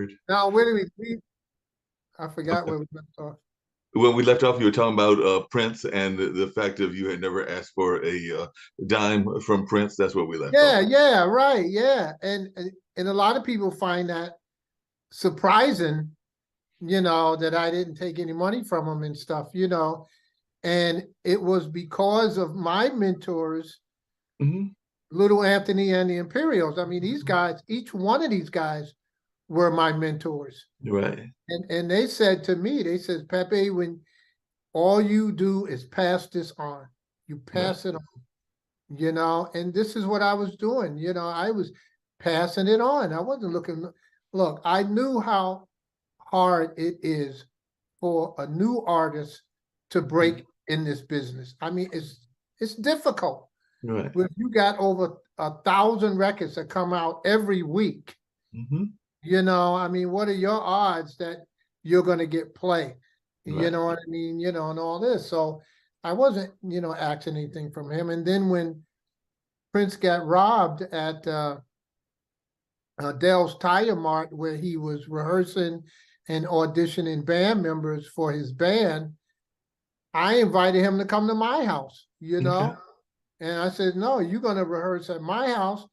record. Now, where did I forgot where we left off. When we left off, you were talking about Prince and the fact of you had never asked for a dime from Prince. That's where we left off. Yeah, right, yeah, and a lot of people find that surprising, that I didn't take any money from him and stuff, and it was because of my mentors, Little Anthony and the Imperials. I mean, these guys, each one of these guys were my mentors. Right. And they said to me, they said, Pepe, when all you do is pass this on, you pass it on, and this is what I was doing. I was passing it on. I wasn't looking, look, I knew how hard it is for a new artist to break in this business. I mean, it's difficult. Right. If you got over 1,000 records that come out every week, I mean, what are your odds that you're going to get play? Right. You know what I mean? And all this. So I wasn't, asking anything from him. And then when Prince got robbed at Dell's Tire Mart, where he was rehearsing and auditioning band members for his band, I invited him to come to my house, And I said, no, you're going to rehearse at my house.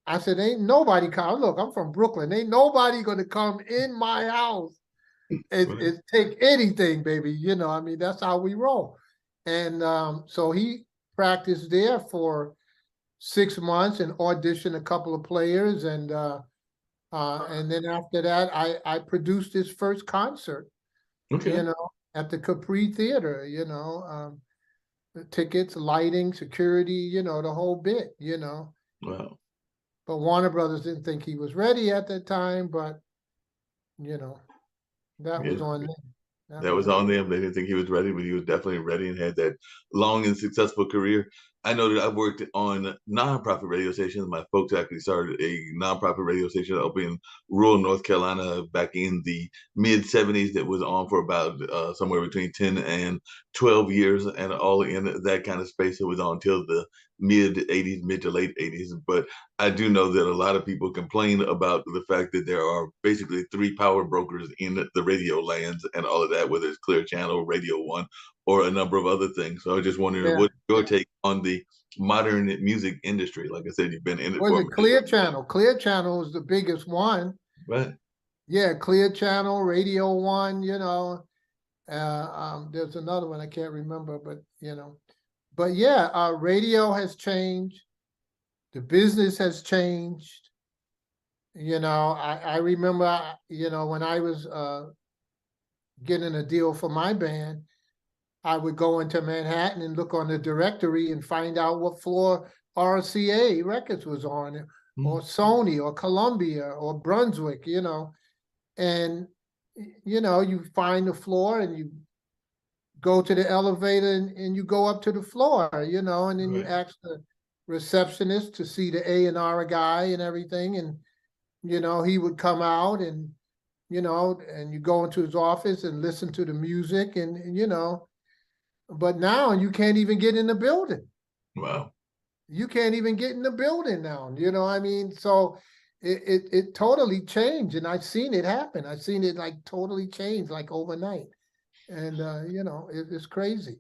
I said, ain't nobody come. Look, I'm from Brooklyn. Ain't nobody going to come in my house and take anything, baby. I mean, that's how we roll. And so he practiced there for 6 months and auditioned a couple of players. And then after that, I produced his first concert, at the Capri Theater, the tickets, lighting, security, the whole bit, Wow. But Warner Brothers didn't think he was ready at that time, but, that was on them. That was on them. They didn't think he was ready, but he was definitely ready and had that long and successful career. I know that I've worked on nonprofit radio stations. My folks actually started a nonprofit radio station up in rural North Carolina back in the mid 70s that was on for about somewhere between 10 and 12 years, and all in that kind of space. It was on until the mid 80s, mid to late 80s. But I do know that a lot of people complain about the fact that there are basically 3 power brokers in the radio lands and all of that, whether it's Clear Channel, Radio One, or a number of other things. So I was just wondering what's your take on the modern music industry? Like I said, you've been in it for Clear Channel. Clear Channel is the biggest one. Right. Yeah, Clear Channel, Radio One, there's another one I can't remember, but But yeah, radio has changed. The business has changed. I remember, when I was getting a deal for my band, I would go into Manhattan and look on the directory and find out what floor RCA Records was on, or Sony, or Columbia, or Brunswick, and, you find the floor and you go to the elevator and you go up to the floor, and then you ask the receptionist to see the A&R guy and everything. And, he would come out and, and you go into his office and listen to the music and but now you can't even get in the building. Wow. You can't even get in the building now, I mean? So it totally changed, and I've seen it happen. I've seen it like totally change, like overnight. And, it's crazy.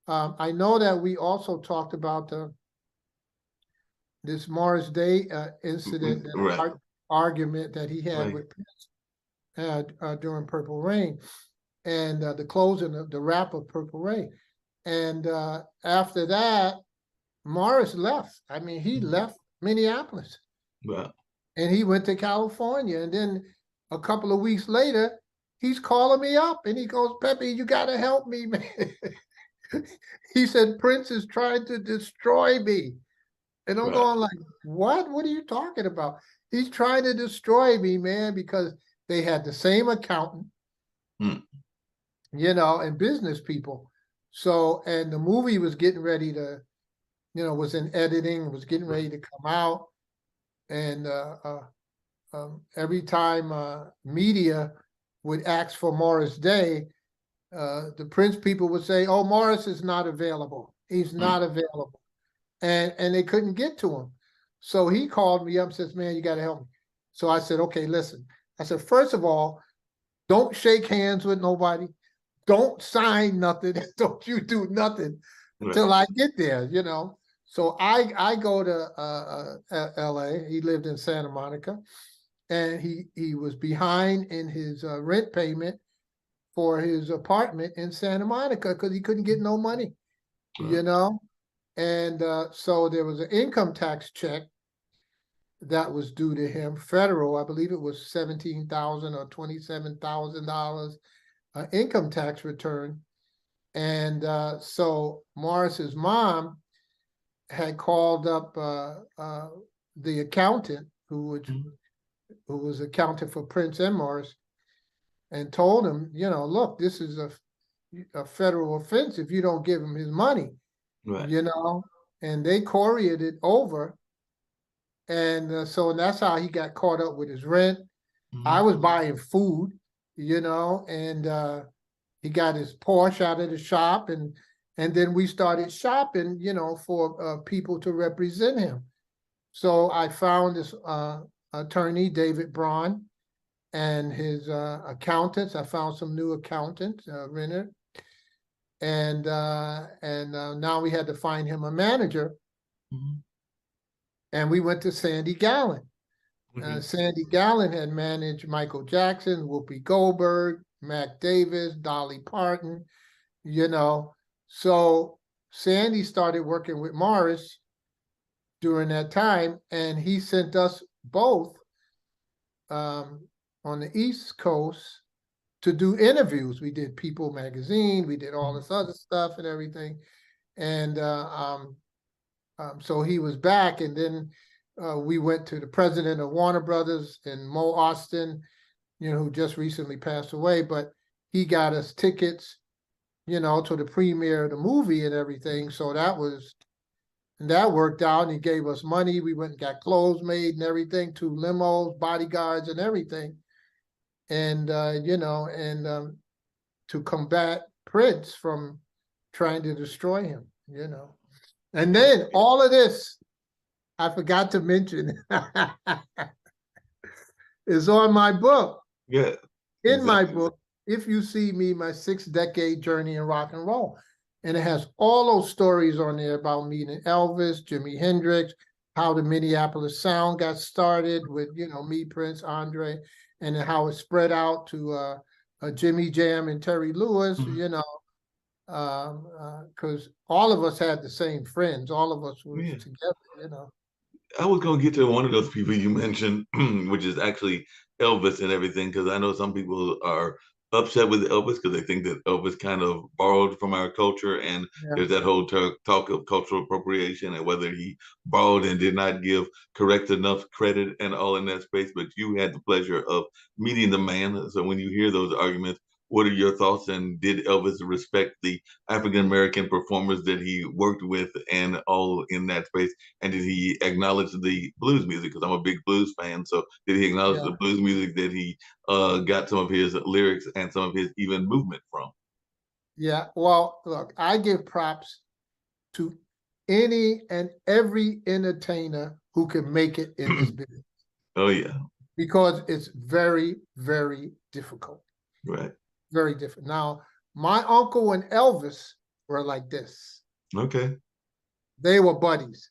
I know that we also talked about this Morris Day incident, argument that he had with Prince during Purple Rain, and the closing of the rap of Purple Rain. And after that, Morris left. I mean, he left Minneapolis. Wow. And he went to California. And then a couple of weeks later, he's calling me up and he goes, Pepe, you got to help me, man. He said, Prince is trying to destroy me. And I'm going like, what? What are you talking about? He's trying to destroy me, man, because they had the same accountant, and business people. So, and the movie was getting ready to, was in editing, was getting ready to come out. And every time media would ask for Morris Day, the Prince people would say, oh, Morris is not available. He's not available. And they couldn't get to him. So he called me up and says, man, you got to help me. So I said, okay, listen, I said, first of all, don't shake hands with nobody. Don't sign nothing. Don't you do nothing Right. until I get there, you know. So I go to LA. He lived in Santa Monica, and he was behind in his rent payment for his apartment in Santa Monica because he couldn't get no money, Right. you know. And so there was an income tax check that was due to him, federal. I believe it was $17,000 or $27,000 income tax return. And so Morris's mom had called up the accountant who was accountant for Prince and Morris, and told him, you know, look, this is a federal offense if you don't give him his money, Right. you know. And they couriered it over, and so that's how he got caught up with his rent. I was buying food, you know, and he got his Porsche out of the shop, and then we started shopping, you know, for people to represent him. So I found this attorney, David Braun, and his accountants. I found some new accountants, Renner, and now we had to find him a manager, and we went to Sandy Gallen. Sandy Gallen had managed Michael Jackson, Whoopi Goldberg, Mac Davis, Dolly Parton, you know. So Sandy started working with Morris during that time, and he sent us both on the East Coast to do interviews. We did People magazine, we did all this other stuff and everything. And so he was back, and then we went to the president of Warner Brothers and Mo Austin, you know, who just recently passed away, but he got us tickets, you know, to the premiere of the movie and everything. So that worked out, and he gave us money. We went and got clothes made and everything, 2 limos, bodyguards and everything. And, you know, and to combat Prince from trying to destroy him, you know. And then all of this, I forgot to mention, is on my book. Yeah. In my book, If You See Me, My 6-Decade Journey in Rock and Roll. And it has all those stories on there about meeting Elvis, Jimi Hendrix, how the Minneapolis Sound got started with, you know, me, Prince, Andre, and then how it spread out to Jimmy Jam and Terry Lewis, you know, because all of us had the same friends. All of us was together, you know. I was going to get to one of those people you mentioned, which is actually Elvis and everything, because I know some people are upset with Elvis because they think that Elvis kind of borrowed from our culture. And there's that whole talk of cultural appropriation and whether he borrowed and did not give correct enough credit and all in that space. But you had the pleasure of meeting the man. So when you hear those arguments, what are your thoughts? And did Elvis respect the African American performers that he worked with and all in that space? And did he acknowledge the blues music? Because I'm a big blues fan. So did he acknowledge the blues music that he got some of his lyrics and some of his even movement from? Yeah, well, look, I give props to any and every entertainer who can make it in this business. Oh, yeah. Because it's very, very difficult. Right. Very different. Now, my uncle and Elvis were like this. Okay. They were buddies.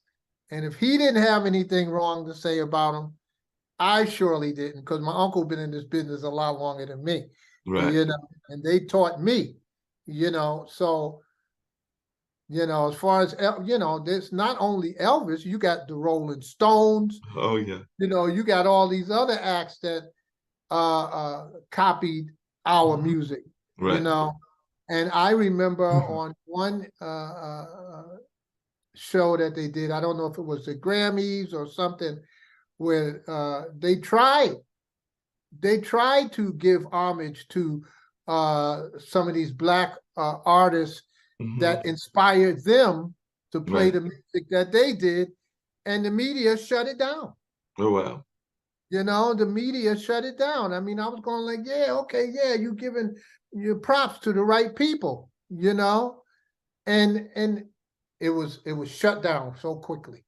And if he didn't have anything wrong to say about him, I surely didn't, because my uncle been in this business a lot longer than me. Right. You know, and they taught me, you know, so, you know, as far as, you know, there's not only Elvis, you got the Rolling Stones. Oh, yeah. You know, you got all these other acts that copied our music, right. You know. And I remember on one show that they did, I don't know if it was the Grammys or something, where they tried to give homage to some of these Black artists that inspired them to play the music that they did, and the media shut it down. Oh, wow. You know, the media shut it down. I mean, I was going like, yeah, okay, yeah, you giving your props to the right people, you know, and it was shut down so quickly.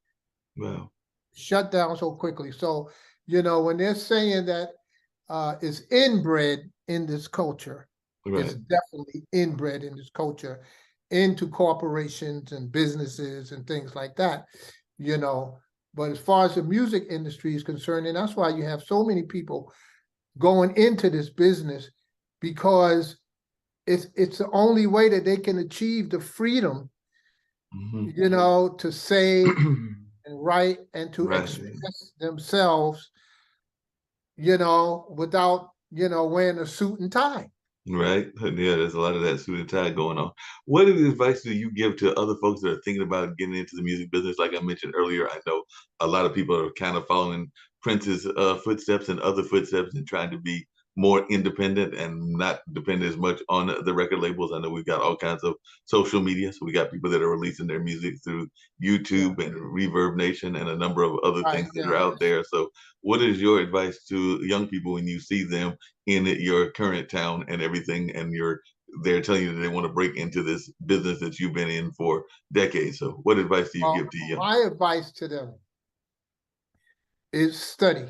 Wow. Shut down so quickly. So, you know, when they're saying that is inbred in this culture. It's Right. definitely inbred in this culture into corporations and businesses and things like that, you know. But as far as the music industry is concerned, and that's why you have so many people going into this business, because it's the only way that they can achieve the freedom, Hmm. you know, to say and write and to Right. express themselves, you know, without, you know, wearing a suit and tie. Right. Yeah, there's a lot of that suit and tie going on. What advice do you give to other folks that are thinking about getting into the music business? Like I mentioned earlier, I know a lot of people are kind of following Prince's footsteps and other footsteps and trying to be more independent and not depend as much on the record labels. I know we've got all kinds of social media. So we got people that are releasing their music through Yeah. YouTube and Reverb Nation and a number of other Right. things that Yeah. are out there. So what is your advice to young people when you see them in your current town and everything, and they're telling you that they want to break into this business that you've been in for decades? So what advice do you give to young? My advice to them is study.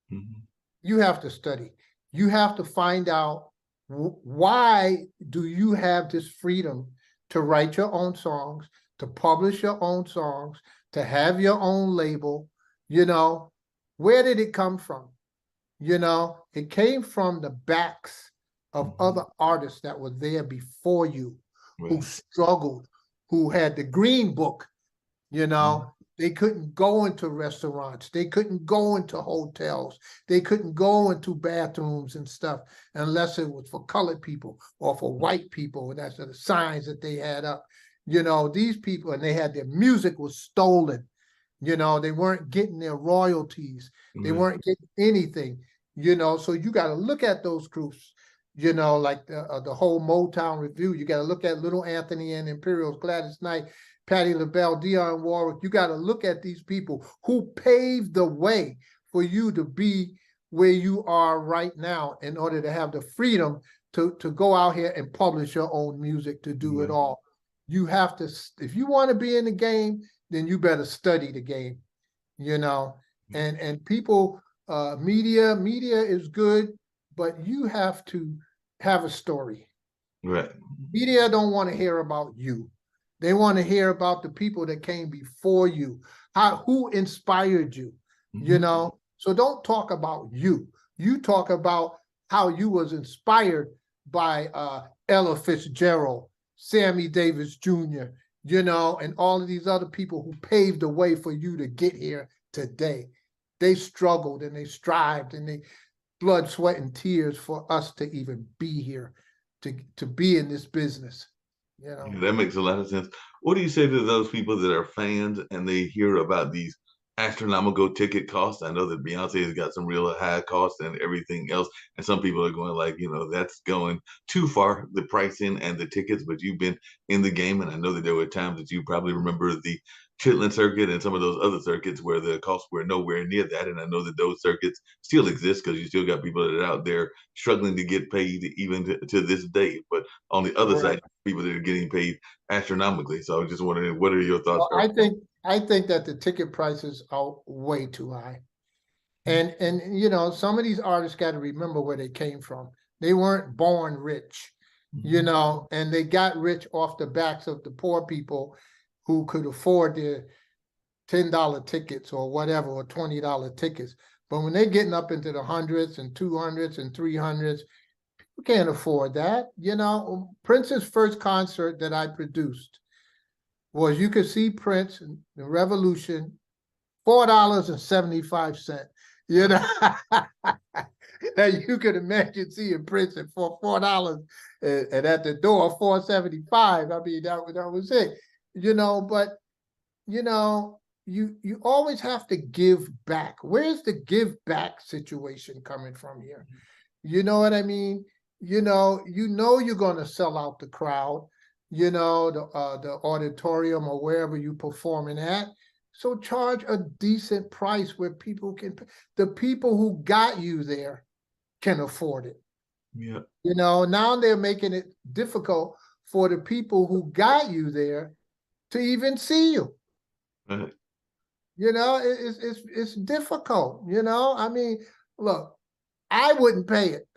Mhm. You have to study. You have to find out why do you have this freedom to write your own songs, to publish your own songs, to have your own label, you know, where did it come from? You know, it came from the backs of Mhm. other artists that were there before you, who Right. struggled, who had the green book, you Mhm. know. They couldn't go into restaurants. They couldn't go into hotels. They couldn't go into bathrooms and stuff unless it was for colored people or for white people. And that's the signs that they had up. You know, these people, and they had their music was stolen. You know, they weren't getting their royalties. They Right. weren't getting anything, you know. So you got to look at those groups, you know, like the whole Motown Review. You got to look at Little Anthony and Imperials, Gladys Knight, Patti LaBelle, Dionne Warwick. You got to look at these people who paved the way for you to be where you are right now in order to have the freedom to go out here and publish your own music, to do it Right. all. You have to, if you want to be in the game, then you better study the game, you know. And people, media is good, but you have to have a story. Right. Media don't want to hear about you. They want to hear about the people that came before you, how who inspired you, you Mhm. know. So don't talk about you. You talk about how you was inspired by Ella Fitzgerald, Sammy Davis Jr., you know, and all of these other people who paved the way for you to get here today. They struggled and they strived and they blood, sweat, and tears for us to even be here, to be in this business, you Yeah, know. that makes a lot of sense. What do you say to those people that are fans and they hear about these astronomical ticket costs? I know that Beyonce has got some real high costs and everything else, and some people are going like, that's going too far, the pricing and the tickets. But you've been in the game, and I know that there were times that you probably remember the Chitlin circuit and some of those other circuits where the costs were nowhere near that. And I know that those circuits still exist because you still got people that are out there struggling to get paid even to this day. But on the other Right. side, people that are getting paid astronomically. So I was just wondering, what are your thoughts? Well, I think that the ticket prices are way too high. And you know, some of these artists got to remember where they came from. They weren't born rich, you Mhm. know, and they got rich off the backs of the poor people who could afford their $10 tickets or whatever, or $20 tickets. But when they're getting up into the hundreds and 200s and 300s, you can't afford that. You know, Prince's first concert that I produced was, you could see Prince in the Revolution, $4.75. You know, now you could imagine seeing Prince for $4 and at the door $4.75. I mean, that was it. You know, but you know, you always have to give back. Where's the give back situation coming from here? You know what I mean? You know you're going to sell out the crowd, you know, the auditorium or wherever you performing at. So charge a decent price where people can, the people who got you there can afford it. Yeah. You know, now they're making it difficult for the people who got you there to even see you. Uh, You know, it's difficult. You know, I mean, look. I wouldn't pay it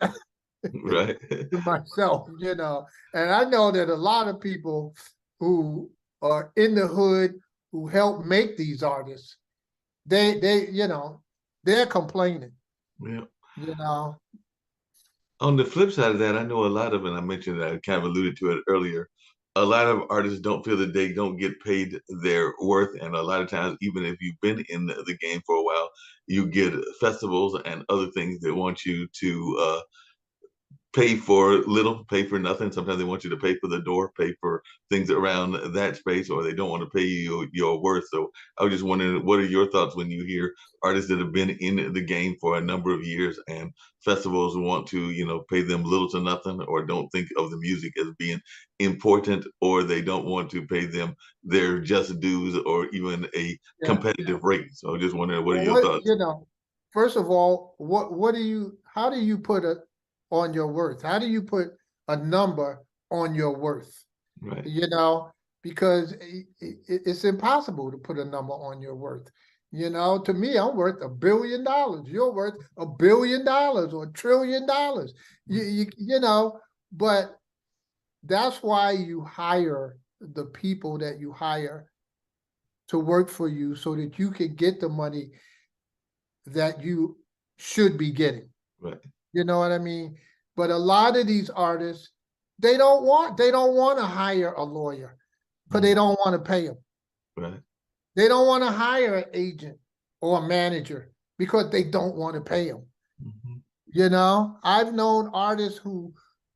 Right. to myself, you know. And I know that a lot of people who are in the hood who help make these artists, you know, they're complaining, Yeah. you know. On the flip side of that, I know a lot of, and I mentioned that I kind of alluded to it earlier. A lot of artists don't feel that they don't get paid their worth, and a lot of times, even if you've been in the game for a while, you get festivals and other things that want you to pay for little, pay for nothing. Sometimes they want you to pay for the door, pay for things around that space, or they don't want to pay you your worth. So I was just wondering, what are your thoughts when you hear artists that have been in the game for a number of years and festivals want to, pay them little to nothing, or don't think of the music as being important, or they don't want to pay them their just dues or even a Yeah. competitive rate. So I was just wondering, what are Well, your what, thoughts? you know, first of all, how do you put it on your worth? How do you put a number on your worth? Right. You know, because it's impossible to put a number on your worth. You know, to me, I'm worth $1 billion. You're worth $1 billion or $1 trillion. You know, but that's why you hire the people that you hire to work for you so that you can get the money that you should be getting. Right. You know what I mean? But a lot of these artists, they don't want to hire a lawyer because they Mhm. don't want to pay them. Right. They don't want to hire an agent or a manager because they don't want to pay them. Mhm. You know, I've known artists who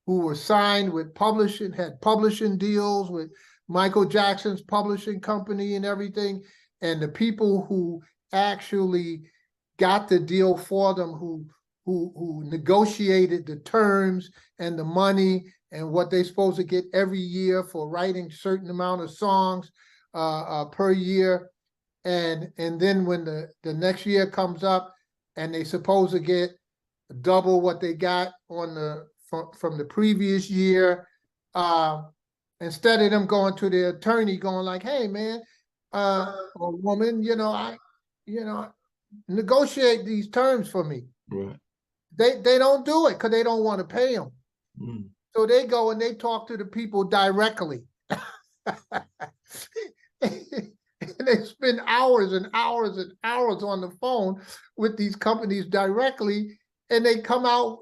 were signed with publishing, had publishing deals with Michael Jackson's publishing company and everything, and the people who actually got the deal for them, who negotiated the terms and the money and what they're supposed to get every year for writing certain amount of songs per year, and then when the next year comes up and they supposed to get double what they got on from the previous year, uh, instead of them going to the attorney going like, hey man, or woman, you know, negotiate these terms for me. Right. They don't do it because they don't want to pay them. Mm. So they go and they talk to the people directly. And they spend hours and hours and hours on the phone with these companies directly, and they come out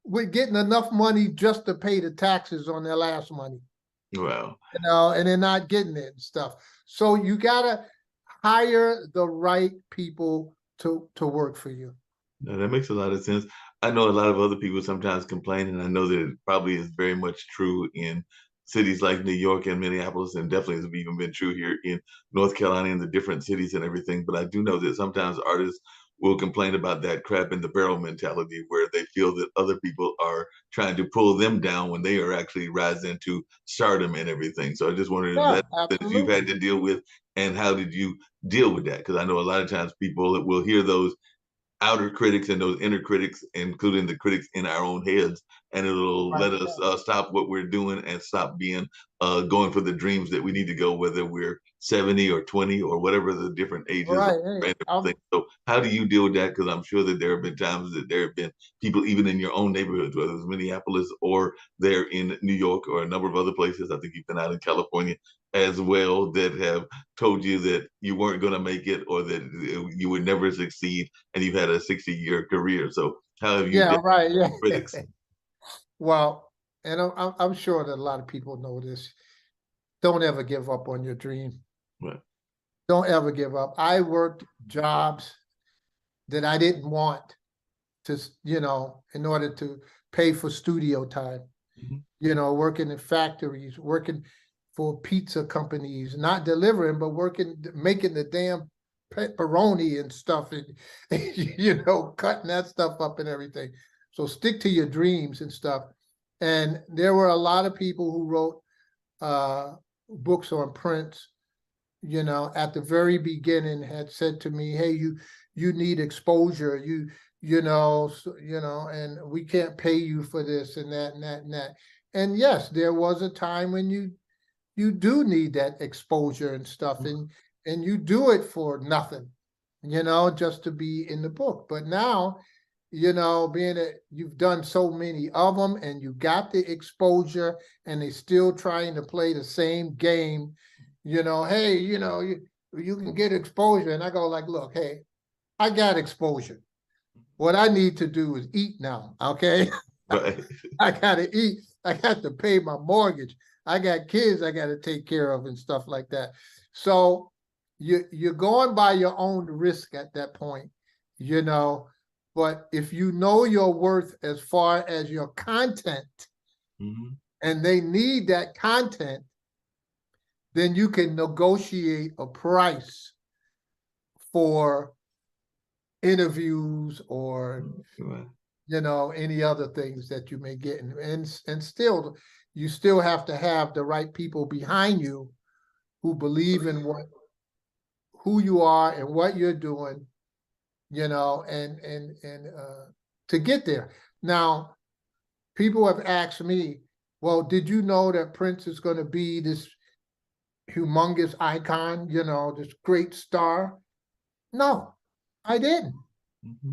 with getting enough money just to pay the taxes on their last money, Wow. and they're not getting it and stuff. So you gotta hire the right people to work for you. No, that makes a lot of sense. I know a lot of other people sometimes complain, and I know that it probably is very much true in cities like New York and Minneapolis, and definitely has even been true here in North Carolina and the different cities and everything. But I do know that sometimes artists will complain about that crap in the barrel mentality, where they feel that other people are trying to pull them down when they are actually rising to stardom and everything. So I just wondered if Yeah, that's something that you've had absolutely. to deal with, and how did you deal with that? Because I know a lot of times people will hear those outer critics and those inner critics, including the critics in our own heads, and it'll Right, let us stop what we're doing and stop being going for the dreams that we need to go, whether we're 70 or 20 or whatever the different ages right. Hey, and everything. So, how do you deal with that? Because I'm sure that there have been times that there have been people, even in your own neighborhoods, whether it's Minneapolis or there in New York or a number of other places. I think you've been out in California as well, that have told you that you weren't going to make it or that you would never succeed, and you've had a 60-year career. So how have you yeah, dealt right. with Yeah. critics? Well, and I'm sure that a lot of people know this. Don't ever give up on your dream. Right. Don't ever give up. I worked jobs that I didn't want to, in order to pay for studio time. Mhm. Working in factories, working for pizza companies, not delivering, but working, making the damn pepperoni and stuff, and cutting that stuff up and everything. So stick to your dreams and stuff. And there were a lot of people who wrote books on Prince, at the very beginning had said to me, hey, you need exposure, and we can't pay you for this and that and that and that. And yes, there was a time when you do need that exposure and stuff, and you do it for nothing, just to be in the book. But now being that you've done so many of them and you got the exposure and they still trying to play the same game, hey, you can get exposure. And I go like, look, hey, I got exposure. What I need to do is eat now, okay? Right. I gotta eat. I got to pay my mortgage. I got kids I got to take care of and stuff like that. So you're going by your own risk at that point, you know. But if you know your worth as far as your content, Mm-hmm. and they need that content, then you can negotiate a price for interviews or Right. any other things that you may get, and still you still have to have the right people behind you who believe in who you are and what you're doing, and to get there. Now, people have asked me, well, did you know that Prince is going to be this humongous icon, this great star? No, I didn't. Mm-hmm.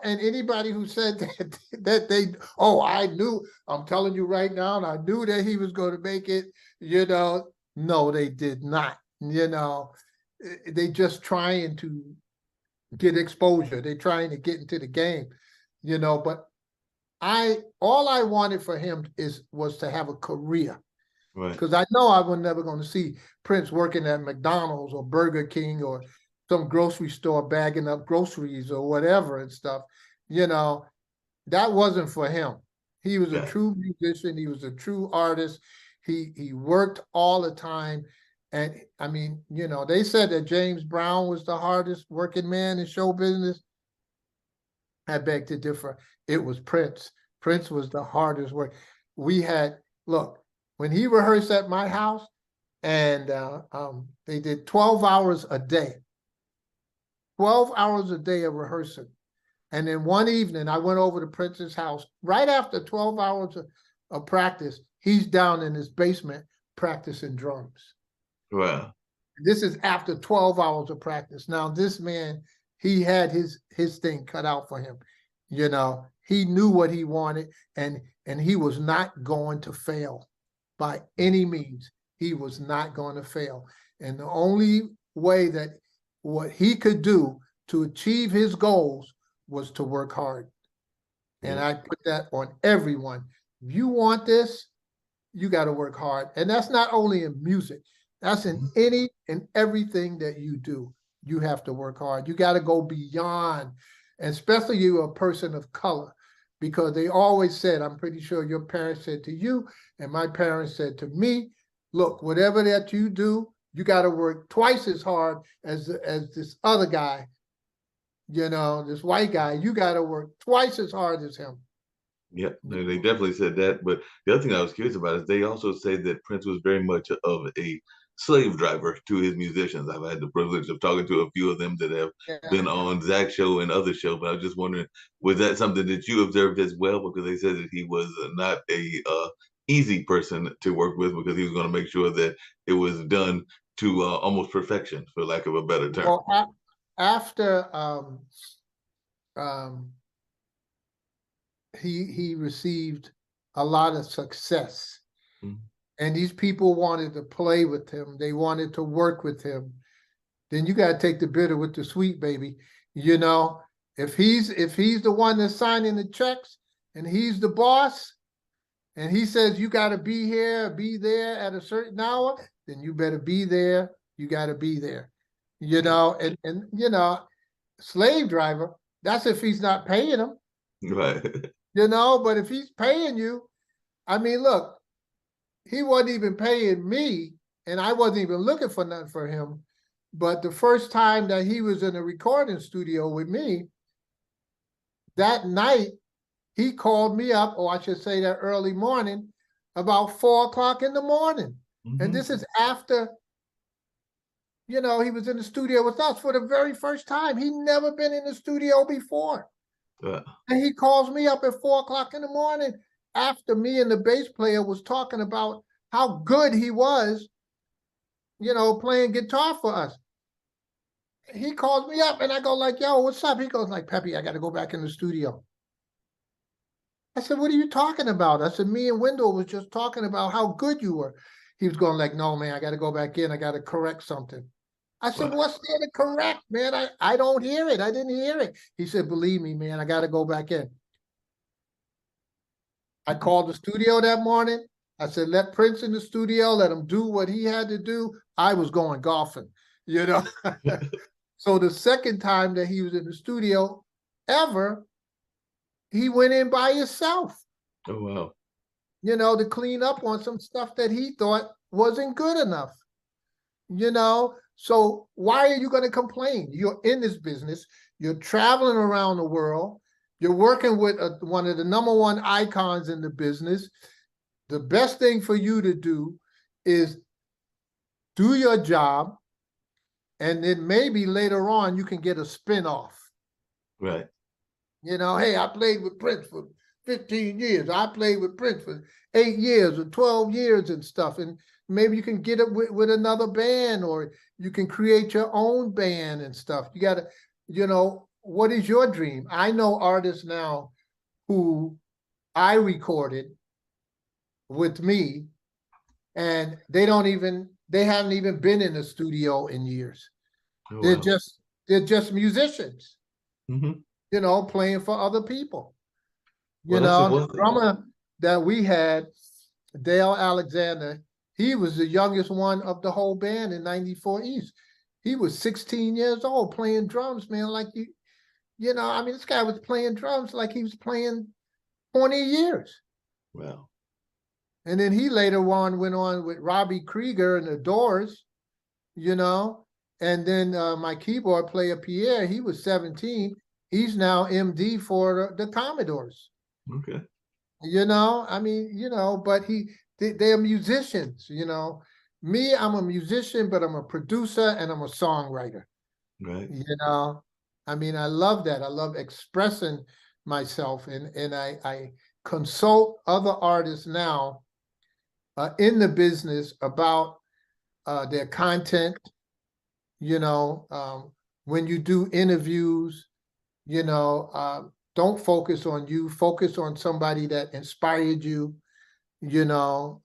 And anybody who said that I knew, I'm telling you right now, and I knew that he was going to make it, no, they did not. They just trying to get exposure. They trying to get into the game, but all I wanted for him was to have a career. Right. Because I know I was never going to see Prince working at McDonald's or Burger King or some grocery store bagging up groceries or whatever and stuff. That wasn't for him. He was a Yeah. true musician. He was a true artist. He worked all the time. And I mean, they said that James Brown was the hardest working man in show business. I beg to differ. It was Prince. Prince was the hardest work. Look, when he rehearsed at my house, and they did 12 hours a day. 12 hours a day of rehearsing. And then one evening, I went over to Prince's house. Right after 12 hours of practice, he's down in his basement practicing drums. Wow. This is after 12 hours of practice. Now, this man, he had his thing cut out for him. He knew what he wanted, and he was not going to fail by any means. He was not going to fail. And the only way that what he could do to achieve his goals was to work hard. And I put that on everyone. If you want this, you got to work hard. And that's not only in music, that's in any and everything that you do. You have to work hard. You got to go beyond, and especially you're a person of color, because they always said, I'm pretty sure your parents said to you, and my parents said to me, look, whatever that you do, you got to work twice as hard as this other guy, this white guy. You got to work twice as hard as him. Yeah, they definitely said that. But the other thing I was curious about is they also say that Prince was very much of a slave driver to his musicians. I've had the privilege of talking to a few of them that have been on Zach's show and other shows. But I was just wondering, was that something that you observed as well? Because they said that he was not a easy person to work with, because he was going to make sure that it was done to almost perfection, for lack of a better term. Well, after he received a lot of success, and these people wanted to play with him, they wanted to work with him, then you got to take the bitter with the sweet, baby. If he's the one that's signing the checks and he's the boss, and he says you got to be here, be there at a certain hour, then you better be there. You got to be there. And slave driver, that's if he's not paying him. Right. But if he's paying you, I mean, look, he wasn't even paying me, and I wasn't even looking for nothing for him. But the first time that he was in a recording studio with me, that night, he called me up, or I should say that early morning, about 4 o'clock in the morning. And this is after, he was in the studio with us for the very first time. He'd never been in the studio before. And he calls me up at 4 o'clock in the morning after me and the bass player was talking about how good he was, playing guitar for us. he calls me up and I go like, yo, what's up? He goes like, Pepe, I got to go back in the studio. I said, what are you talking about? I said, me and Wendell was just talking about how good you were. He was going like, no, man, I got to go back in. I got to correct something. I said, Wow. what's there to correct, man? I don't hear it. I didn't hear it. He said, believe me, man, I got to go back in. I called the studio that morning. I said, let Prince in the studio, let him do what he had to do. I was going golfing, you know. So the second time that he was in the studio ever, he went in by himself, Oh wow. you know, to clean up on some stuff that he thought wasn't good enough, you know. So why are you going to complain? You're in this business, you're traveling around the world, you're working with one of the #1 icons in the business. The best thing for you to do is do your job, and then maybe later on you can get a spin-off. Right. You know, hey, I played with Prince for 15 years. I played with Prince for 8 years or 12 years and stuff. And maybe you can get it with another band, or you can create your own band and stuff. You got to, you know, what is your dream? I know artists now who I recorded with me, and they haven't even been in the studio in years. Oh They're wow. just they're just musicians, Hmm. you know, playing for other people. Well, You that's the know, the one thing. drummer that we had, Dale Alexander, he was the youngest one of the whole band in 94 East. He was 16 years old playing drums, man. Like you know, I mean, this guy was playing drums like he was playing 20 years. Wow. And then he later on went on with Robbie Krieger and the Doors, you know. And then my keyboard player, Pierre, he was 17. He's now MD for the Commodores. Okay. You know, I mean, you know, but they're musicians, you know. Me, I'm a musician, but I'm a producer and I'm a songwriter, Right. you know. I mean, I love that. I love expressing myself, and I consult other artists now in the business about their content, you know. When you do interviews, you know, don't focus on you, focus on somebody that inspired you, you know,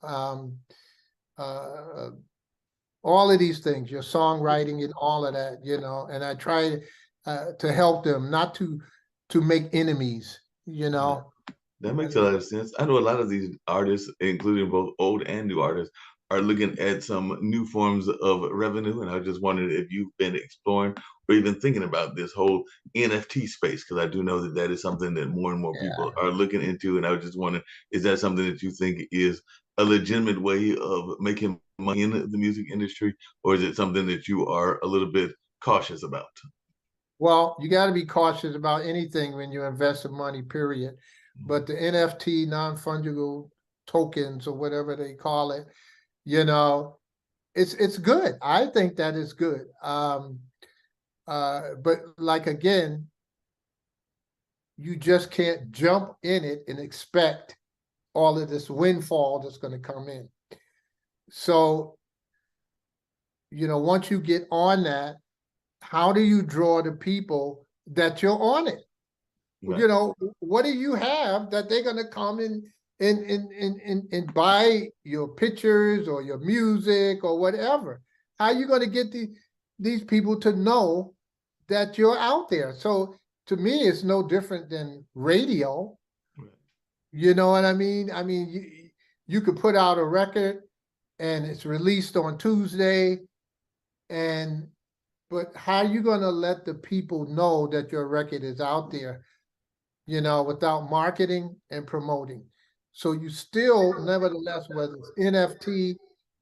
uh, all of these things, your songwriting and all of that, you know. And I try to help them, not to make enemies, you Yeah. know. That makes a lot of sense. I know a lot of these artists, including both old and new artists, are looking at some new forms of revenue. And I just wondered if you've been exploring or even thinking about this whole NFT space, because I do know that that is something that more and more people Yeah. are looking into. And I was just wondering, is that something that you think is a legitimate way of making money in the music industry, or is it something that you are a little bit cautious about? Well, you got to be cautious about anything when you invest in money, period. But the NFT, non-fungible tokens or whatever they call it, you know, it's good. I think that is good. But like again, you just can't jump in it and expect all of this windfall that's going to come in. So, you know, once you get on that, how do you draw the people that you're on it? You Right. know, what do you have that they're going to come and buy your pictures or your music or whatever? How are you going to get these people to know that you're out there? So to me, it's no different than radio. Right. You know what I mean? I mean, you could put out a record and it's released on Tuesday, and but how are you going to let the people know that your record is out there, you know, without marketing and promoting? So you still, nevertheless, whether it's NFT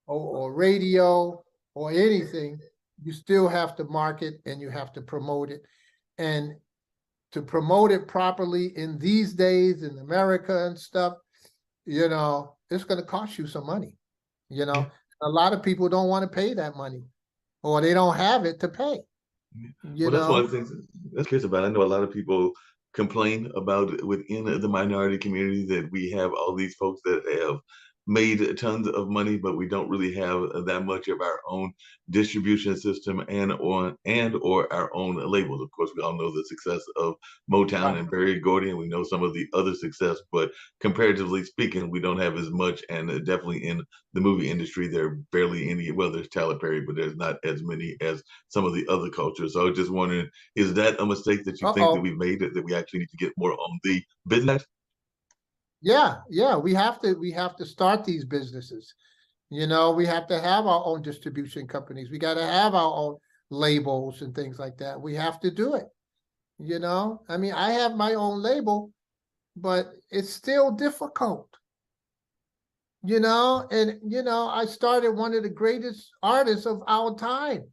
or radio or anything, you still have to market and you have to promote it. And to promote it properly in these days in America and stuff, you know, it's going to cost you some money. You Yeah. know, a lot of people don't want to pay that money, or they don't have it to pay, you Well, that's one of know. the things that's curious about. I know a lot of people complain about within the minority community that we have all these folks that have made tons of money, but we don't really have that much of our own distribution system and or our own labels. Of course, we all know the success of Motown and Berry Gordy, and we know some of the other success, but comparatively speaking, we don't have as much. And definitely in the movie industry, there are barely any. Well, there's Tyler Perry, but there's not as many as some of the other cultures. So I was just wondering, is that a mistake that you think that Uh-oh. we've made, that we actually need to get more on the business? Yeah, we have to start these businesses. We have to have our own distribution companies. We got to have our own labels and things like that. We have to do it. I mean, I have my own label, but it's still difficult. I started one of the greatest artists of our time,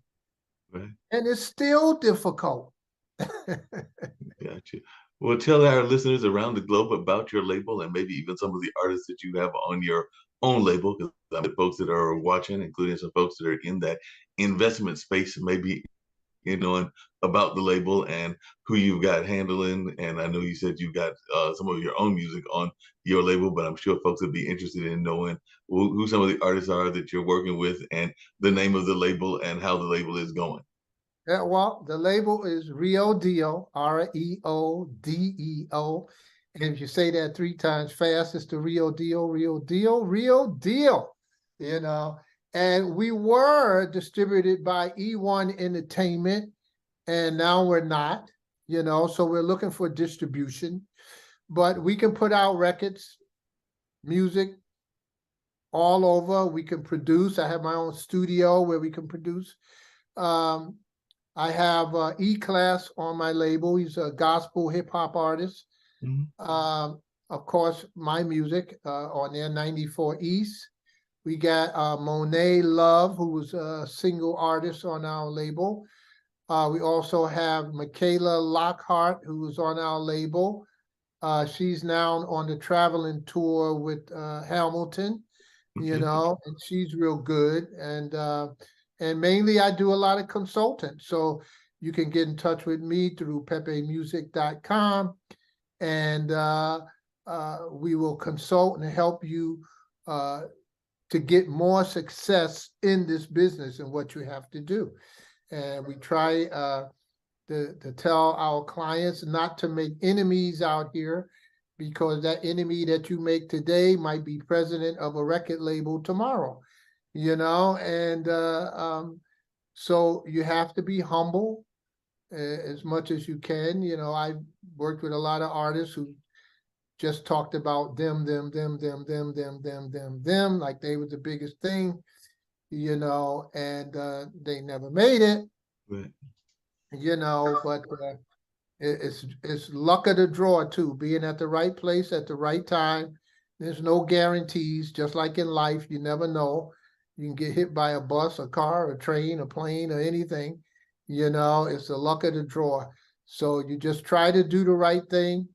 Right. and it's still difficult. Gotcha. Well, tell our listeners around the globe about your label and maybe even some of the artists that you have on your own label, because the folks that are watching, including some folks that are in that investment space, maybe knowing about the label and who you've got handling. And I know you said you've got some of your own music on your label, but I'm sure folks would be interested in knowing who some of the artists are that you're working with and the name of the label and how the label is going. Yeah, well, the label is Rio Deal, Reodeo. And if you say that 3 times fast, it's the Rio Deal, Rio Deal, Rio Deal. And we were distributed by E1 Entertainment, and now we're not. So we're looking for distribution, but we can put out records, music all over. We can produce. I have my own studio where we can produce. I have E-Class on my label. He's a gospel hip hop artist. Mm-hmm. Of course, my music on there, 94 East. We got Monet Love, who was a single artist on our label. We also have Michaela Lockhart, who was on our label. She's now on the traveling tour with Hamilton, and she's real good. And mainly I do a lot of consulting. So you can get in touch with me through pepemusic.com, and we will consult and help you to get more success in this business and what you have to do. And we try to tell our clients not to make enemies out here, because that enemy that you make today might be president of a record label tomorrow. And so you have to be humble as much as you can. I've worked with a lot of artists who just talked about them, like they were the biggest thing, and they never made it, Right. but it's luck of the draw too, being at the right place at the right time. There's no guarantees, just like in life, you never know. You can get hit by a bus, a car, a train, a plane, or anything. It's the luck of the draw. So you just try to do the right thing.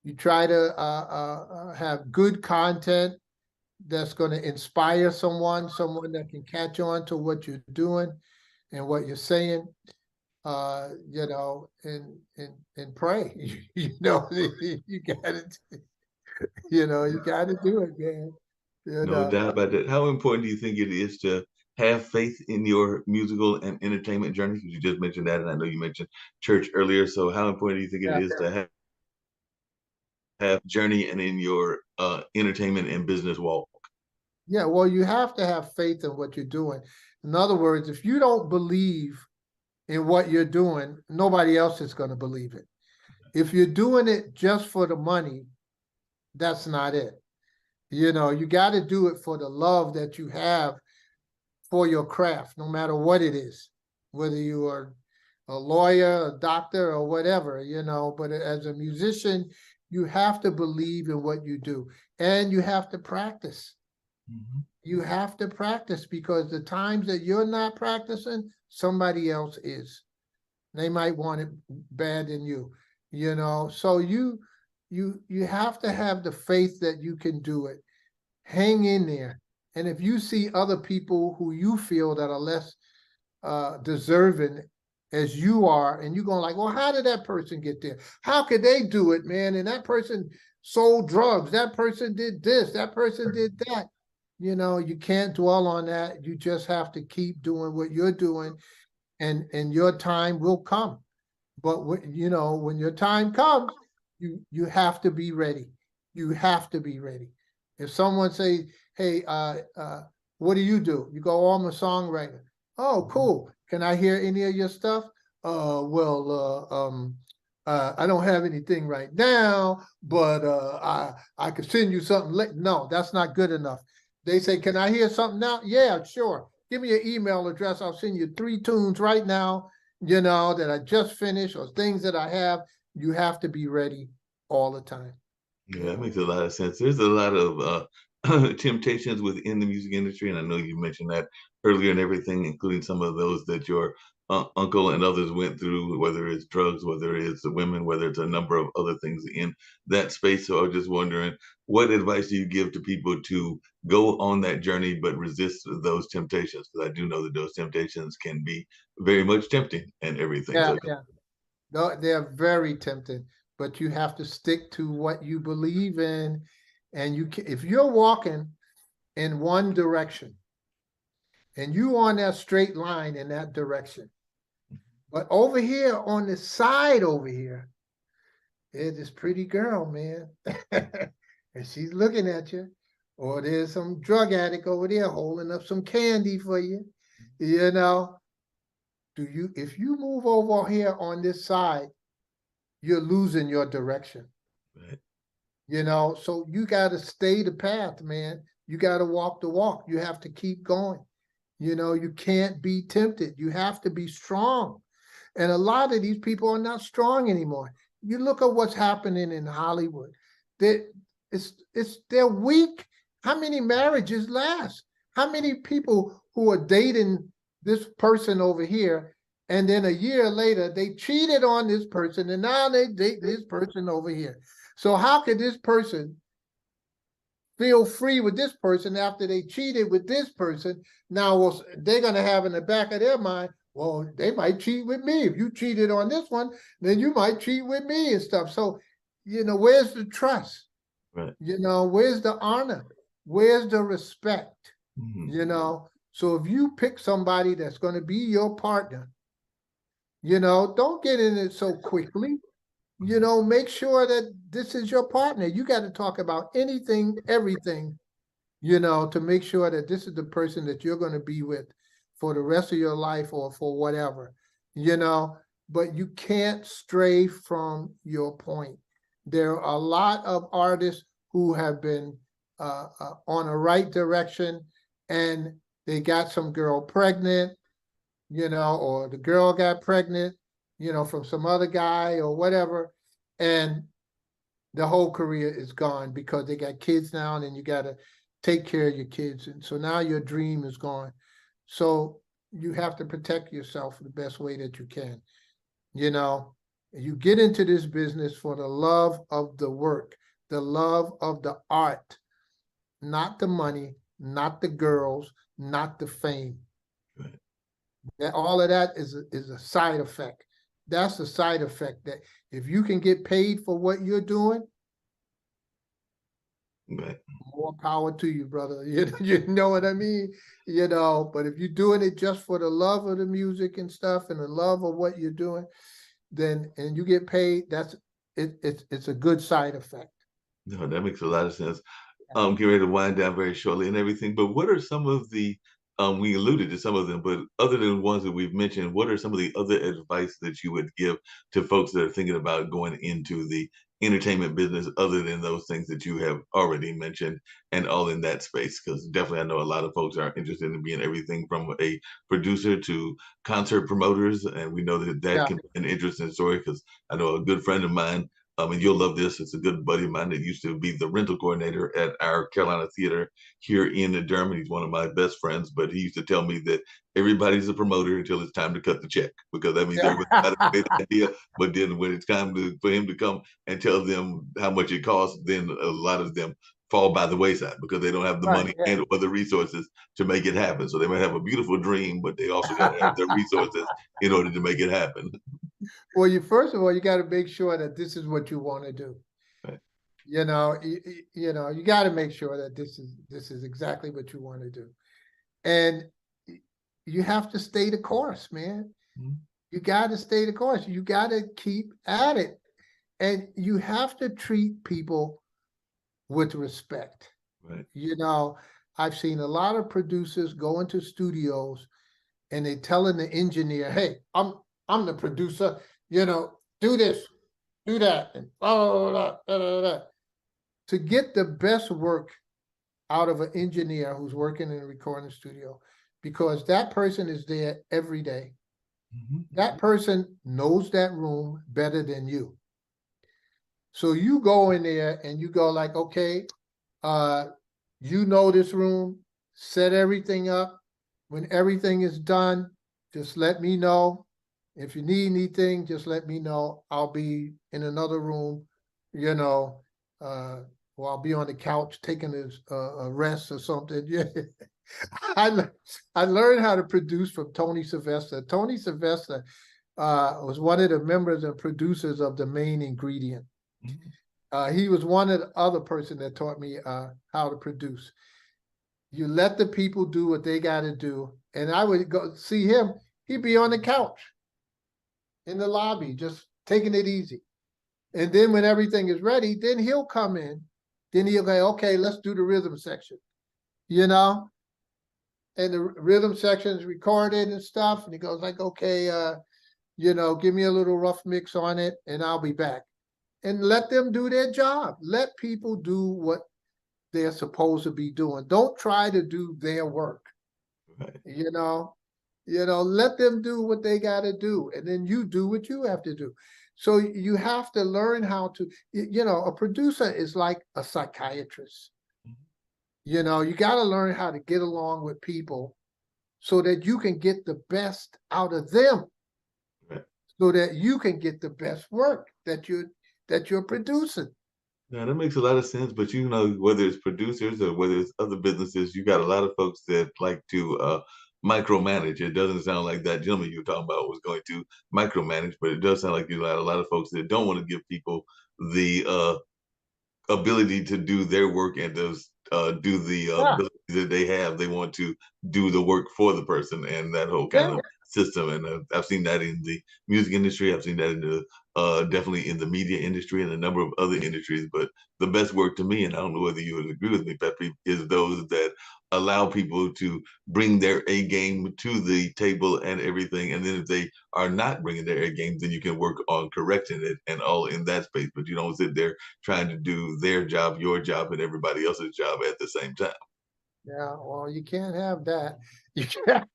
You try to have good content that's going to inspire someone that can catch on to what you're doing and what you're saying, and pray. You got to do it, man. No doubt about that. How important do you think it is to have faith in your musical and entertainment journey? Because you just mentioned that, and I know you mentioned church earlier. So how important do you think it is to have journey and in your entertainment and business walk? Yeah, well, you have to have faith in what you're doing. In other words, if you don't believe in what you're doing, nobody else is going to believe it. If you're doing it just for the money, that's not it. You got to do it for the love that you have for your craft, no matter what it is, whether you are a lawyer, a doctor, or whatever, but as a musician, you have to believe in what you do, and you have to practice. Mm-hmm. You have to practice, because the times that you're not practicing, somebody else is. They might want it bad than you, so you have to have the faith that you can do it. Hang in there. And if you see other people who you feel that are less deserving as you are, and you're going like, well, how did that person get there? How could they do it, man? And that person sold drugs. That person did this. That person did that. you can't dwell on that. You just have to keep doing what you're doing, and your time will come. But when your time comes, you have to be ready. You have to be ready. If someone say, "Hey, what do? You go, "Oh, I'm a songwriter." Oh, cool. Can I hear any of your stuff? Well, I don't have anything right now, but I could send you something. No, that's not good enough. They say, "Can I hear something now?" Yeah, sure. Give me your email address. I'll send you 3 tunes right now, that I just finished, or things that I have. You have to be ready all the time. Yeah, that makes a lot of sense. There's a lot of temptations within the music industry, and I know you mentioned that earlier and everything, including some of those that your uncle and others went through, whether it's drugs, whether it's the women, whether it's a number of other things in that space. So I was just wondering, what advice do you give to people to go on that journey but resist those temptations? Because I do know that those temptations can be very much tempting and everything. Yeah, So yeah. No, they're very tempting, but you have to stick to what you believe in. And if you're walking in one direction and you on that straight line in that direction, but over here on the side over here, there's this pretty girl, man, and she's looking at you. Or there's some drug addict over there holding up some candy for you. You know, if you move over here on this side, you're losing your direction. right. So you got to stay the path, man. You got to walk the walk. You have to keep going. You can't be tempted. You have to be strong. And a lot of these people are not strong anymore. You look at what's happening in Hollywood. They, they're weak. How many marriages last? How many people who are dating this person over here, and then a year later they cheated on this person, and now they date this person over here? So how could this person feel free with this person after they cheated with this person? Now, well, they're going to have in the back of their mind, well, they might cheat with me. If you cheated on this one, then you might cheat with me and stuff. So, where's the trust? Right. Where's the honor? Where's the respect? Mm-hmm. So if you pick somebody that's going to be your partner, don't get in it so quickly. Make sure that this is your partner. You got to talk about anything, everything, to make sure that this is the person that you're going to be with for the rest of your life or for whatever, but you can't stray from your point. There are a lot of artists who have been on a right direction, and they got some girl pregnant, or the girl got pregnant, from some other guy or whatever, and the whole career is gone because they got kids now, and then you got to take care of your kids. And so now your dream is gone. So you have to protect yourself the best way that you can. You get into this business for the love of the work, the love of the art, not the money, not the girls, not the fame. Right. All of that is a side effect. That's a side effect that if you can get paid for what you're doing, Right. more power to you, brother. You know what I mean? But if you're doing it just for the love of the music and stuff and the love of what you're doing, and you get paid, it's a good side effect. No, that makes a lot of sense. Getting ready to wind down very shortly and everything. But what are some of the we alluded to some of them, but other than the ones that we've mentioned, what are some of the other advice that you would give to folks that are thinking about going into the entertainment business, other than those things that you have already mentioned and all in that space? Because definitely I know a lot of folks are interested in being everything from a producer to concert promoters, and we know that that Yeah, can be an interesting story because I know a good friend of mine, and you'll love this. It's a good buddy of mine that used to be the rental coordinator at our Carolina theater here in Durham. He's one of my best friends, but he used to tell me that everybody's a promoter until it's time to cut the check, because that means everybody got a great idea. But then when it's time for him to come and tell them how much it costs, then a lot of them fall by the wayside because they don't have the right. money and or the resources to make it happen. So they might have a beautiful dream, but they also got to have the resources in order to make it happen. Well, you first of all, you got to make sure that this is what you want to do. Right. You got to make sure that this is exactly what you want to do, and you have to stay the course, man. Mhm. You got to stay the course. You got to keep at it, and you have to treat people with respect. Right. I've seen a lot of producers go into studios and they telling the engineer, "Hey, I'm the producer. Do this, do that, and blah, blah, blah, blah, blah, blah." To get the best work out of an engineer who's working in a recording studio, because that person is there every day. Mhm. That person knows that room better than you. So you go in there and you go like, okay, this room, set everything up. When everything is done, just let me know. If you need anything, just let me know. I'll be in another room, you know, or I'll be on the couch taking a rest or something. Yeah. I, I learned how to produce from Tony Sylvester. Tony Sylvester was one of the members and producers of The Main Ingredient. Mhm. He was one of the other person that taught me how to produce. You let the people do what they got to do. And I would go see him. He'd be on the couch in the lobby, just taking it easy. And then when everything is ready, then he'll come in. Then he'll go, okay, let's do the rhythm section, you know? And the rhythm section is recorded and stuff. And he goes like, okay, give me a little rough mix on it and I'll be back. And let them do their job. Let people do what they're supposed to be doing. Don't try to do their work. Right. Let them do what they got to do, and then you do what you have to do. So you have to learn how to, a producer is like a psychiatrist. Mhm. You got to learn how to get along with people so that you can get the best out of them, Right. so that you can get the best work that you're producing. Now that makes a lot of sense, but whether it's producers or whether it's other businesses, you got a lot of folks that like to micromanage. It doesn't sound like that gentleman you were talking about was going to micromanage, but it does sound like you got a lot of folks that don't want to give people the ability to do their work and to do the Yeah, ability that they have. They want to do the work for the person and that whole kind yeah, of system. And I've seen that in the music industry. I've seen that in the definitely in the media industry and a number of other industries. But the best work to me, and I don't know whether you would agree with me, Pepe, is those that allow people to bring their A game to the table and everything. And then if they are not bringing their A game, then you can work on correcting it and all in that space. But you don't sit there trying to do their job, your job, and everybody else's job at the same time. yeah. Well, you can't have that. You can't.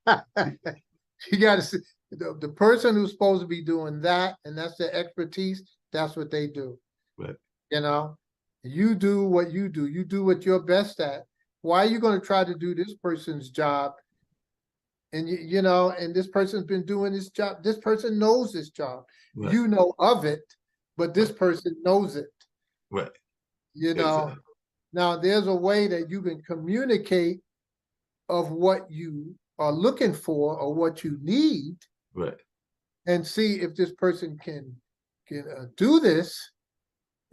You got to see the person who's supposed to be doing that, and that's their expertise. That's what they do. Right. You know, you do what you do. You do what you're best at. Why are you going to try to do this person's job? And and this person's been doing this job. This person knows this job. Right. You know of it, but this Right. person knows it. Right. You know. Exactly. Now there's a way that you can communicate of what you are looking for or what you need, Right. and see if this person can do this.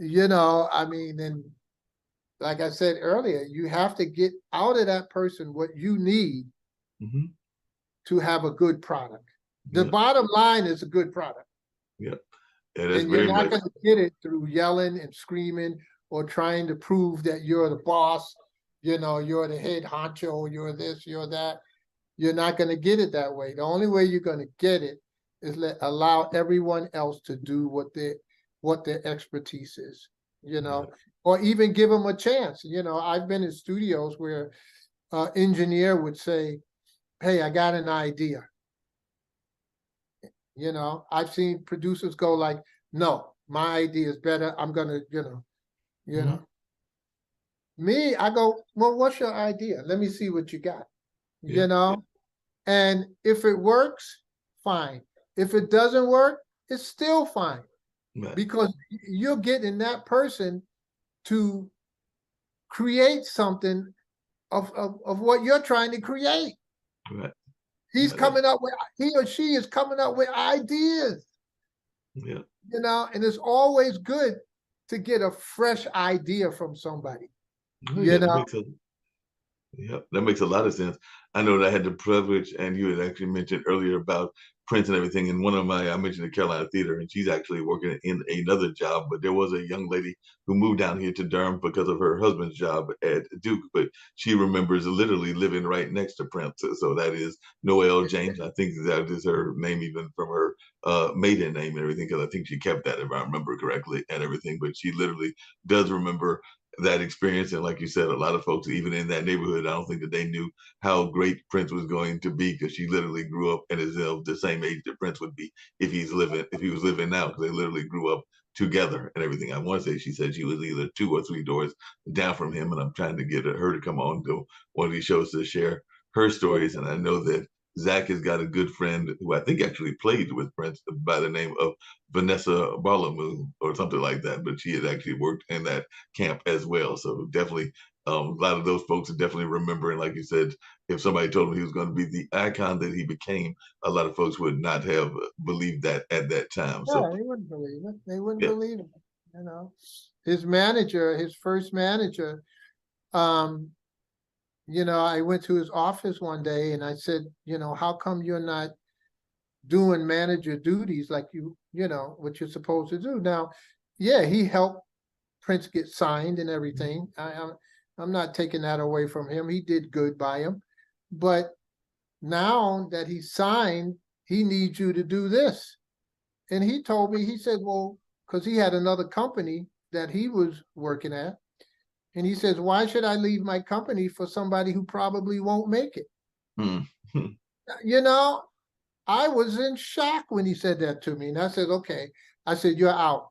I mean, and like I said earlier, you have to get out of that person what you need Mm-hmm. to have a good product. The Yeah. bottom line is a good product. Yeah. Yeah. That's And you're very not much. going to get it through yelling and screaming or trying to prove that you're the boss, you're the head honcho, you're this, you're that. You're not going to get it that way. The only way you're going to get it is allow everyone else to do what their expertise is, Right. or even give them a chance. I've been in studios where an engineer would say, "Hey, I got an idea." I've seen producers go like, "No, my idea is better. I'm gonna, you Mm-hmm. know." Me, I go, "Well, what's your idea? Let me see what you got." Yeah. You know, and if it works, fine. If it doesn't work, it's still fine Right. because you're getting that person to create something of what you're trying to create. Right. He's Yeah. coming up with, he or she is coming up with ideas, Yeah. and it's always good. to get a fresh idea from somebody, Oh you yeah, know? that makes a lot of sense. I know that I had the privilege, and you had actually mentioned earlier about Prince and everything. And one of I mentioned the Carolina Theater, and she's actually working in another job. But there was a young lady who moved down here to Durham because of her husband's job at Duke. But she remembers literally living right next to Prince. So that is Noelle James. I think that is her name, even from her maiden name and everything, because I think she kept that, if I remember correctly, and everything. But she literally does remember that experience. And like you said, a lot of folks, even in that neighborhood, I don't think that they knew how great Prince was going to be, because she literally grew up and is of the same age that Prince would be if he was living now, because they literally grew up together and everything. I want to say she said she was either 2 or 3 doors down from him, and I'm trying to get her to come on to one of these shows to share her stories. And I know that Zach has got a good friend who I think actually played with Prince by the name of Vanessa Barlow or something like that, but she had actually worked in that camp as well. So definitely, a lot of those folks are definitely remembering. Like you said, if somebody told him he was going to be the icon that he became, a lot of folks would not have believed that at that time. So Yeah, they wouldn't believe it. They wouldn't yeah. believe it, you know? His manager, his first manager, um, I went to his office one day and I said, how come you're not doing manager duties like what you're supposed to do? Now, yeah, he helped Prince get signed and everything. I'm not taking that away from him. He did good by him. But now that he's signed, he needs you to do this. And he told me, he said, well, because he had another company that he was working at. And he says, why should I leave my company for somebody who probably won't make it? Hmm. You know, I was in shock when he said that to me. And I said, okay. I said, you're out.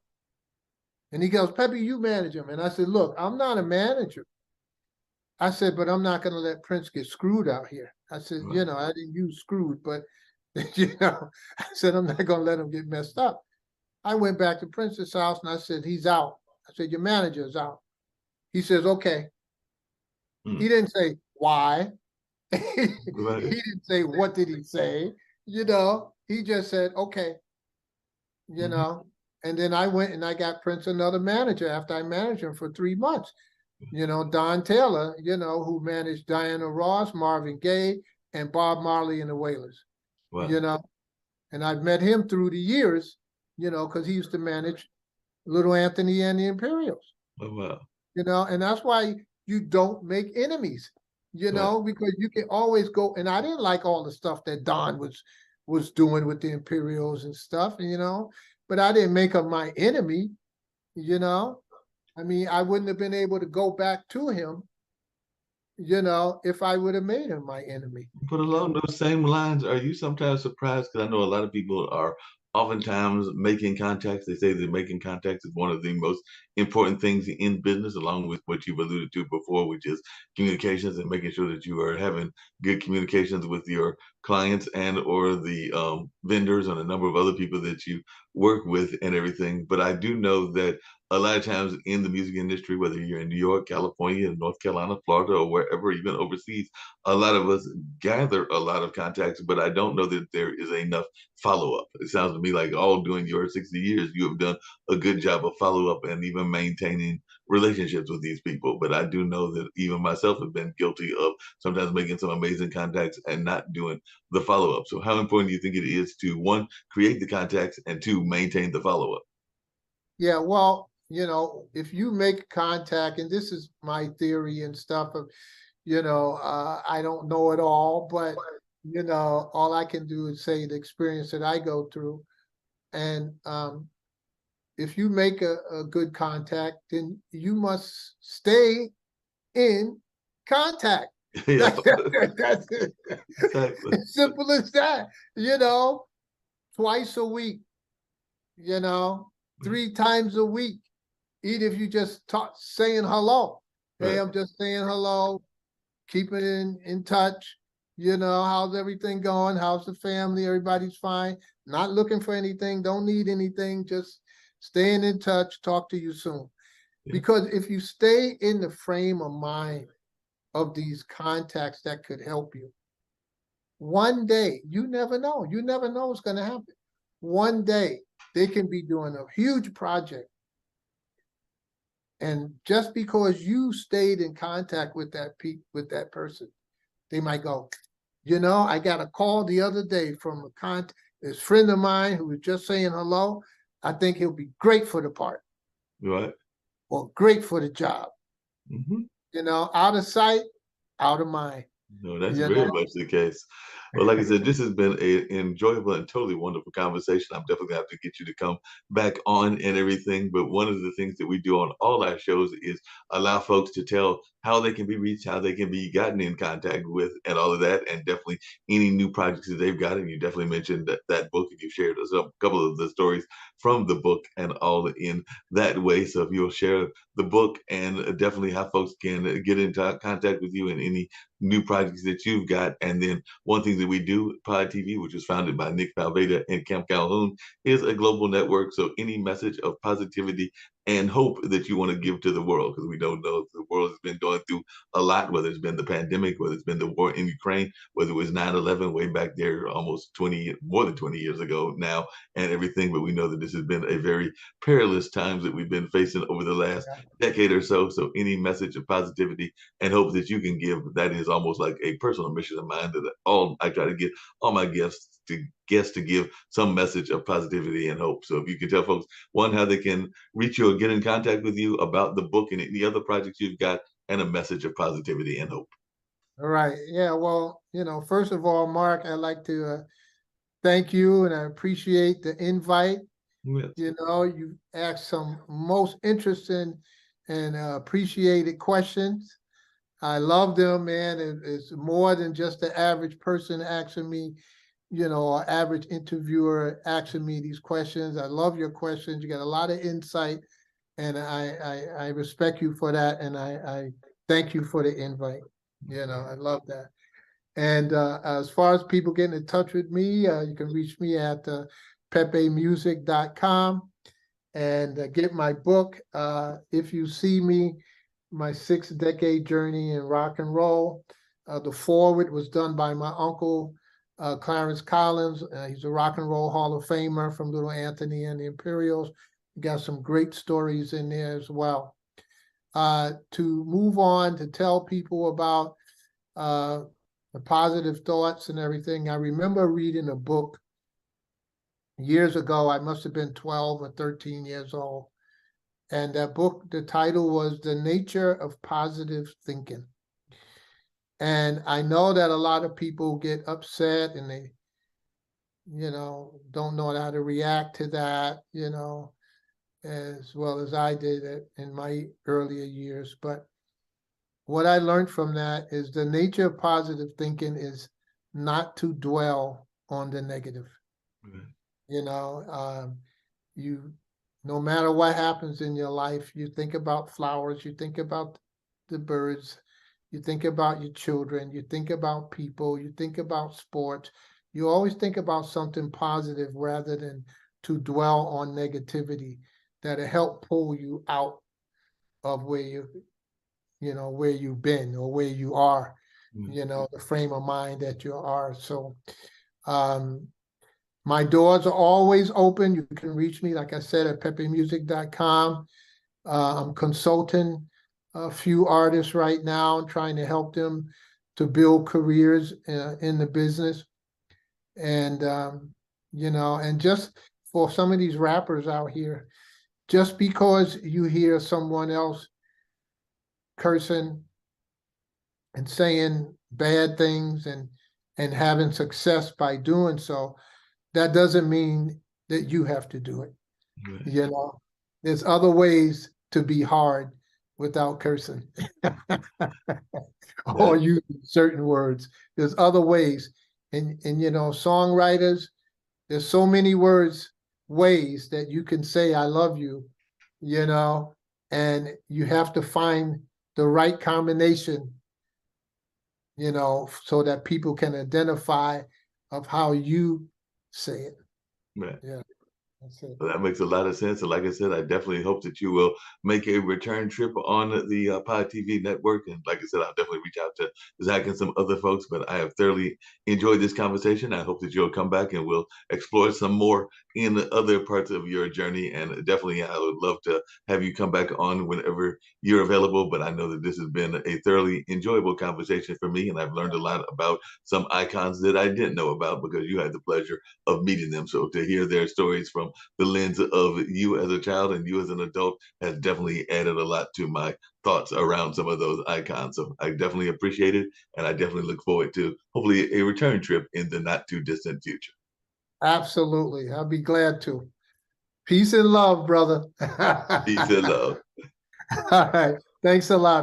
And he goes, Pepe, you manage him. And I said, look, I'm not a manager. I said, but I'm not going to let Prince get screwed out here. I said, Right. I didn't use screwed, but, I said, I'm not going to let him get messed up. I went back to Prince's house and I said, he's out. I said, your manager's out. He says, okay. Hmm. He didn't say why. He Right. didn't say, what did he say? He just said, okay, you Mhm. know. And then I went and I got Prince another manager after I managed him for 3 months. Don Taylor, who managed Diana Ross, Marvin Gaye, and Bob Marley and the Wailers, Wow. you know. And I've met him through the years, because he used to manage Little Anthony and the Imperials, Oh, wow. and that's why you don't make enemies, Right. because you can always go. And I didn't like all the stuff that Don was doing with the Imperials and stuff, but I didn't make him my enemy, you know. I mean, I wouldn't have been able to go back to him, if I would have made him my enemy. But along those same lines, are you sometimes surprised? Because I know a lot of people are oftentimes making contacts. They say that making contacts is one of the most important things in business, along with what you've alluded to before, which is communications and making sure that you are having good communications with your clients and or the vendors and a number of other people that you work with and everything. But I do know that a lot of times in the music industry, whether you're in New York, California, North Carolina, Florida, or wherever, even overseas, a lot of us gather a lot of contacts, but I don't know that there is enough follow up. It sounds to me like all during your 60 years, you have done a good job of follow up and even maintaining relationships with these people. But I do know that even myself have been guilty of sometimes making some amazing contacts and not doing the follow up. So, how important do you think it is to one, create the contacts, and two, maintain the follow up? Yeah, well, if you make contact, and this is my theory and stuff of, I don't know it all, but all I can do is say the experience that I go through. And if you make a good contact, then you must stay in contact. Yeah, That's it. exactly. As simple as that, twice a week, you know, Right, 3 times a week. Even if you just talk saying hello. Hey, right, I'm just saying hello, keeping in touch. How's everything going? How's the family? Everybody's fine. Not looking for anything, don't need anything, just staying in touch, talk to you soon. yeah. Because if you stay in the frame of mind of these contacts that could help you, one day, you never know. You never know what's going to happen. One day, they can be doing a huge project And just because you stayed in contact with that person, they might go, I got a call the other day from this friend of mine who was just saying hello. I think he'll be great for the part. Right. Or great for the job. Mm-hmm. Out of sight, out of mind. No, that's You very know? much the case. Well, like I said, this has been an enjoyable and totally wonderful conversation. I'm definitely gonna have to get you to come back on and everything. But one of the things that we do on all our shows is allow folks to tell how they can be reached, how they can be gotten in contact with, and all of that, and definitely any new projects that they've got. And you definitely mentioned that book, and you shared a couple of the stories from the book and all in that way. So if you'll share the book and definitely how folks can get into contact with you and any new projects that you've got. And then one thing that we do, Pod TV, which was founded by Nick Palveda and Camp Calhoun, is a global network. So any message of positivity and hope that you want to give to the world, because we don't know if the world has been going through a lot, whether it's been the pandemic, whether it's been the war in Ukraine, whether it was 9/11 way back there almost more than 20 years ago now, and everything. But we know that this has been a very perilous times that we've been facing over the last decade or so. So any message of positivity and hope that you can give, that is almost like a personal mission of mine, that I try to get all my guests to give some message of positivity and hope. So if you can tell folks, one, how they can reach you or get in contact with you about the book and any other projects you've got, and a message of positivity and hope. All right. Yeah. Well, first of all, Mark, I'd like to thank you, and I appreciate the invite. Yes. You asked some most interesting and appreciated questions. I love them, man. It's more than just the average person asking me, or average interviewer asking me these questions. I love your questions. You got a lot of insight, and I respect you for that, and I thank you for the invite. I love that. And as far as people getting in touch with me, you can reach me at pepemusic.com and get my book, If You See Me, My 6-Decade Journey in Rock and Roll. The foreword was done by my uncle, Clarence Collins. He's a Rock and Roll Hall of Famer from Little Anthony and the Imperials. Got some great stories in there as well. To move on to tell people about the positive thoughts and everything, I remember reading a book years ago. I must have been 12 or 13 years old. And that book, the title was The Nature of Positive Thinking. And I know that a lot of people get upset and they, don't know how to react to that, as well as I did it in my earlier years. But what I learned from that is the nature of positive thinking is not to dwell on the negative. Mm-hmm. No matter what happens in your life, you think about flowers, you think about the birds, you think about your children, you think about people, you think about sports. You always think about something positive rather than to dwell on negativity that'll help pull you out of where you've been or where you are, the frame of mind that you are. So my doors are always open. You can reach me, like I said, at pepemusic.com. I'm consulting a few artists right now and trying to help them to build careers in the business. And, and just for some of these rappers out here, just because you hear someone else cursing and saying bad things and having success by doing so, that doesn't mean that you have to do it. Right. There's other ways to be hard without cursing or using certain words. There's other ways. And songwriters, there's so many ways that you can say, I love you, and you have to find the right combination, so that people can identify of how you say it. Right. Yeah. That's it. Well, that makes a lot of sense. And like I said, I definitely hope that you will make a return trip on the Pod TV network. And like I said, I'll definitely reach out to Zach and some other folks. But I have thoroughly enjoyed this conversation. I hope that you'll come back and we'll explore some more in the other parts of your journey. And definitely, I would love to have you come back on whenever you're available. But I know that this has been a thoroughly enjoyable conversation for me. And I've learned a lot about some icons that I didn't know about because you had the pleasure of meeting them. So to hear their stories from the lens of you as a child and you as an adult has definitely added a lot to my thoughts around some of those icons. So I definitely appreciate it. And I definitely look forward to hopefully a return trip in the not too distant future. Absolutely. I'll be glad to. Peace and love, brother. Peace and love. All right. Thanks a lot.